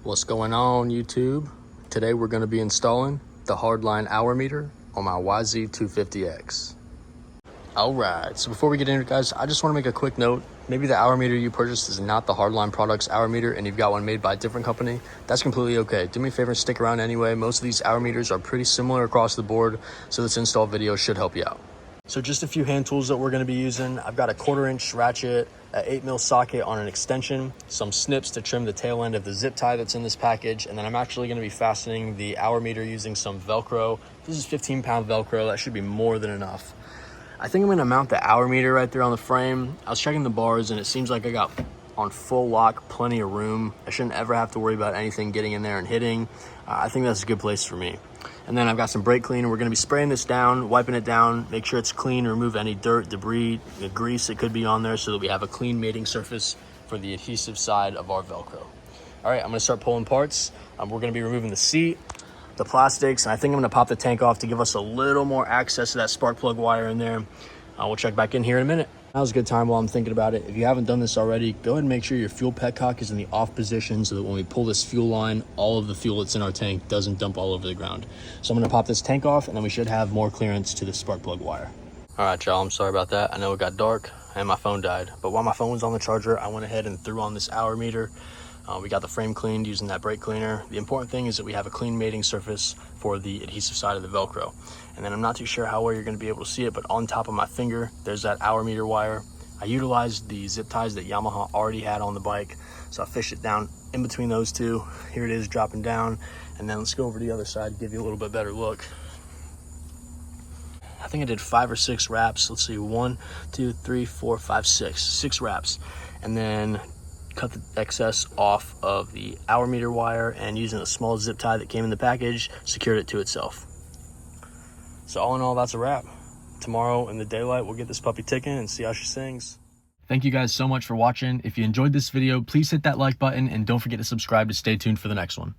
What's going on, YouTube? Today we're going to be installing the Hardline hour meter on my YZ250X. Alright, so before we get into it, guys, I just want to make a quick note. Maybe the hour meter you purchased is not the Hardline Products hour meter and you've got one made by a different company. That's completely okay. Do me a favor and stick around anyway. Most of these hour meters are pretty similar across the board, so this install video should help you out. So just a few hand tools that we're going to be using. I've got a 1/4 inch ratchet, an 8mm socket on an extension, some snips to trim the tail end of the zip tie that's in this package, and then I'm actually going to be fastening the hour meter using some Velcro. This is 15-pound Velcro. That should be more than enough. I think I'm going to mount the hour meter right there on the frame. I was checking the bars and it seems like I got on full lock, plenty of room. I shouldn't ever have to worry about anything getting in there and hitting. I think that's a good place for me. And then I've got some brake cleaner. We're going to be spraying this down, wiping it down, make sure it's clean, remove any dirt, debris, the grease that could be on there so that we have a clean mating surface for the adhesive side of our Velcro. All right, I'm going to start pulling parts. We're going to be removing the seat, the plastics, and I think I'm going to pop the tank off to give us a little more access to that spark plug wire in there. We'll check back in here in a minute. Now's a good time while I'm thinking about it. If you haven't done this already, go ahead and make sure your fuel petcock is in the off position so that when we pull this fuel line, all of the fuel that's in our tank doesn't dump all over the ground. So I'm gonna pop this tank off and then we should have more clearance to the spark plug wire. All right, y'all, I'm sorry about that. I know it got dark and my phone died, but while my phone was on the charger, I went ahead and threw on this hour meter. We got the frame cleaned using that brake cleaner. The important thing is that we have a clean mating surface for the adhesive side of the Velcro. And then I'm not too sure how well you're gonna be able to see it, but on top of my finger, there's that hour meter wire. I utilized the zip ties that Yamaha already had on the bike. So I fished it down in between those two. Here it is dropping down. And then let's go over to the other side, give you a little bit better look. I think I did 5 or 6 wraps. Let's see, 1, 2, 3, 4, 5, 6. 6 wraps. And then cut the excess off of the hour meter wire and using a small zip tie that came in the package, secured it to itself. So all in all, that's a wrap. Tomorrow in the daylight, we'll get this puppy ticking and see how she sings. Thank you guys so much for watching. If you enjoyed this video, please hit that like button and don't forget to subscribe to stay tuned for the next one.